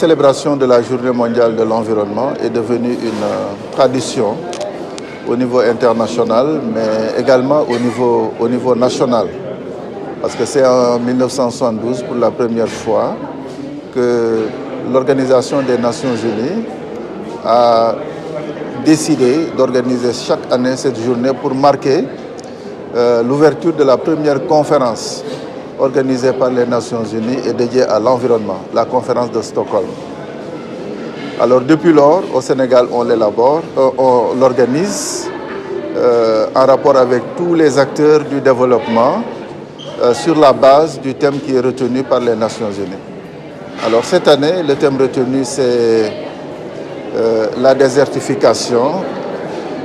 célébration de la Journée mondiale de l'environnement est devenue une tradition au niveau international, mais également au niveau national. Parce que c'est en 1972, pour la première fois, que l'Organisation des Nations Unies a décidé d'organiser chaque année cette journée pour marquer l'ouverture de la première conférence organisée par les Nations Unies et dédiée à l'environnement, la conférence de Stockholm. Alors depuis lors, au Sénégal, on l'organise en rapport avec tous les acteurs du développement sur la base du thème qui est retenu par les Nations Unies. Alors cette année, le thème retenu, c'est la désertification,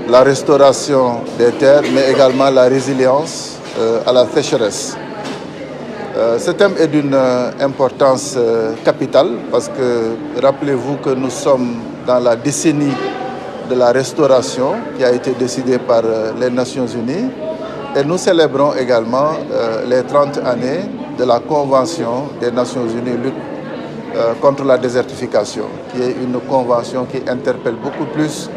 la restauration des terres, mais également la résilience à la sécheresse. Ce thème est d'une importance capitale parce que rappelez-vous que nous sommes dans la décennie de la restauration qui a été décidée par les Nations Unies et nous célébrons également les 30 années de la Convention des Nations Unies lutte contre la désertification, qui est une convention qui interpelle beaucoup plus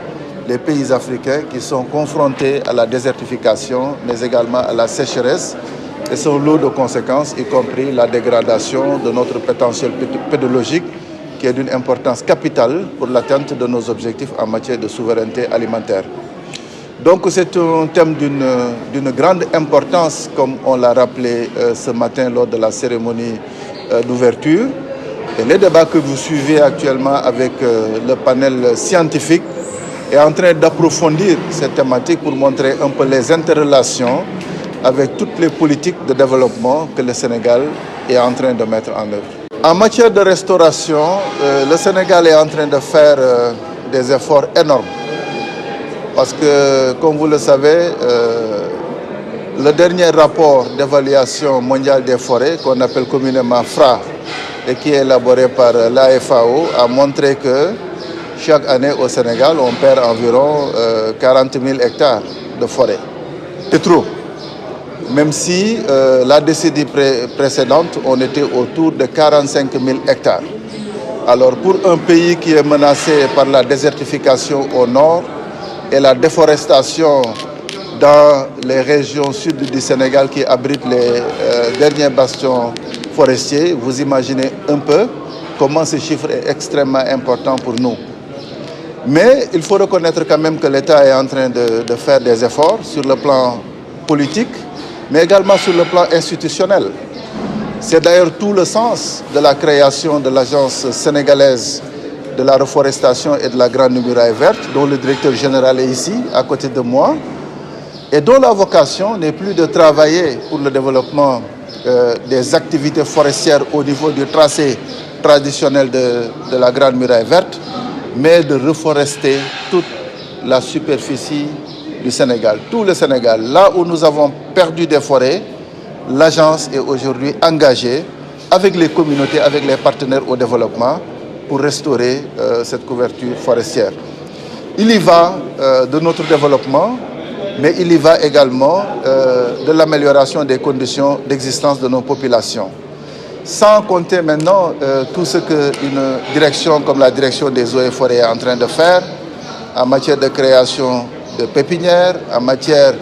les pays africains qui sont confrontés à la désertification, mais également à la sécheresse et son lot de conséquences, y compris la dégradation de notre potentiel pédologique, qui est d'une importance capitale pour l'atteinte de nos objectifs en matière de souveraineté alimentaire. Donc c'est un thème d'une grande importance, comme on l'a rappelé ce matin lors de la cérémonie d'ouverture. Et les débats que vous suivez actuellement avec le panel scientifique est en train d'approfondir cette thématique pour montrer un peu les interrelations avec toutes les politiques de développement que le Sénégal est en train de mettre en œuvre. En matière de restauration, le Sénégal est en train de faire des efforts énormes. Parce que, comme vous le savez, le dernier rapport d'évaluation mondiale des forêts, qu'on appelle communément FRA, et qui est élaboré par l'AFAO, a montré que chaque année au Sénégal, on perd environ 40 000 hectares de forêt. C'est trop. Même si la décennie précédente, on était autour de 45 000 hectares. Alors pour un pays qui est menacé par la désertification au nord et la déforestation dans les régions sud du Sénégal qui abritent les derniers bastions forestiers, vous imaginez un peu comment ce chiffre est extrêmement important pour nous. Mais il faut reconnaître quand même que l'État est en train de faire des efforts sur le plan politique, mais également sur le plan institutionnel. C'est d'ailleurs tout le sens de la création de l'Agence sénégalaise de la reforestation et de la Grande Muraille Verte, dont le directeur général est ici, à côté de moi, et dont la vocation n'est plus de travailler pour le développement des activités forestières au niveau du tracé traditionnel de la Grande Muraille Verte, mais de reforester toute la superficie du Sénégal, tout le Sénégal. Là où nous avons perdu des forêts, l'agence est aujourd'hui engagée avec les communautés, avec les partenaires au développement pour restaurer cette couverture forestière. Il y va de notre développement, mais il y va également de l'amélioration des conditions d'existence de nos populations. Sans compter maintenant tout ce qu'une direction comme la direction des eaux et forêts est en train de faire en matière de création de pépinières, en matière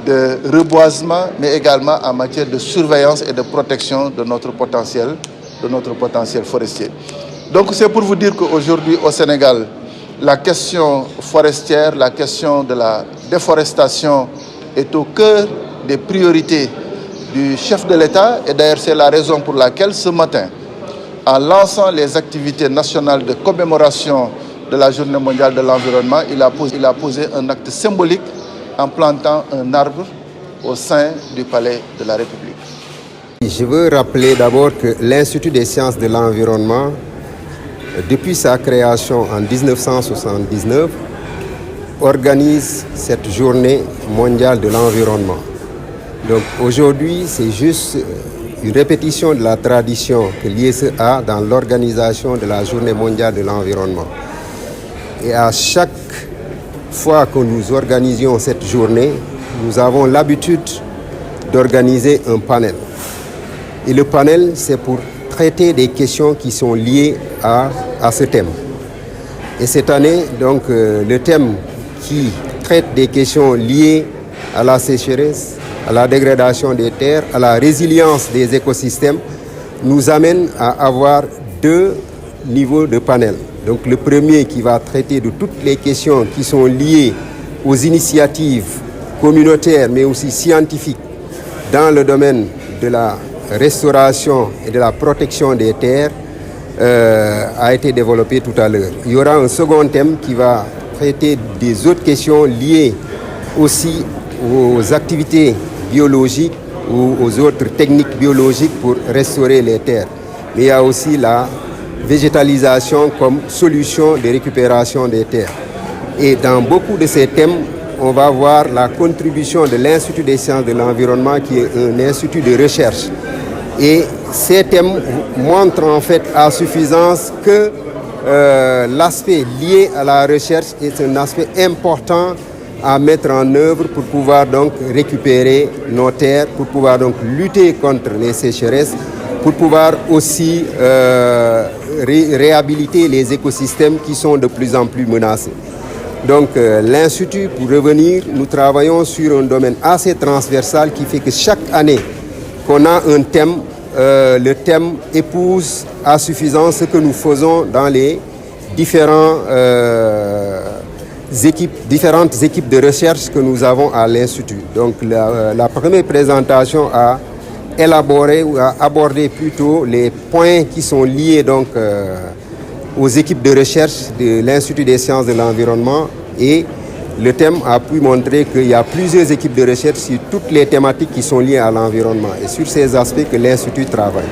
de reboisement, mais également en matière de surveillance et de protection de notre potentiel forestier. Donc c'est pour vous dire qu'aujourd'hui au Sénégal, la question forestière, la question de la déforestation est au cœur des priorités du chef de l'État. Et d'ailleurs, c'est la raison pour laquelle ce matin, en lançant les activités nationales de commémoration de la Journée mondiale de l'environnement, il a posé un acte symbolique en plantant un arbre au sein du Palais de la République. Je veux rappeler d'abord que l'Institut des sciences de l'environnement, depuis sa création en 1979, organise cette journée mondiale de l'environnement. Donc aujourd'hui, c'est juste une répétition de la tradition que l'ISE a dans l'organisation de la journée mondiale de l'environnement. Et à chaque fois que nous organisions cette journée, nous avons l'habitude d'organiser un panel. Et le panel, c'est pour traiter des questions qui sont liées à ce thème. Et cette année, donc, le thème qui traite des questions liées à la sécheresse, à la dégradation des terres, à la résilience des écosystèmes, nous amène à avoir 2 niveaux de panel. Donc le premier qui va traiter de toutes les questions qui sont liées aux initiatives communautaires mais aussi scientifiques dans le domaine de la restauration et de la protection des terres a été développé tout à l'heure. Il y aura un second thème qui va traiter des autres questions liées aussi aux activités biologiques ou aux autres techniques biologiques pour restaurer les terres. Mais il y a aussi la végétalisation comme solution de récupération des terres. Et dans beaucoup de ces thèmes, on va voir la contribution de l'Institut des sciences de l'environnement qui est un institut de recherche. Et ces thèmes montrent en fait à suffisance que l'aspect lié à la recherche est un aspect important à mettre en œuvre pour pouvoir donc récupérer nos terres, pour pouvoir donc lutter contre les sécheresses, pour pouvoir aussi réhabiliter les écosystèmes qui sont de plus en plus menacés. Donc l'Institut, pour revenir, nous travaillons sur un domaine assez transversal qui fait que chaque année qu'on a un thème, le thème épouse à suffisance ce que nous faisons dans les différentes équipes de recherche que nous avons à l'Institut. Donc la première présentation a élaboré ou a abordé plutôt les points qui sont liés donc aux équipes de recherche de l'Institut des sciences de l'environnement, et le thème a pu montrer qu'il y a plusieurs équipes de recherche sur toutes les thématiques qui sont liées à l'environnement et sur ces aspects que l'Institut travaille.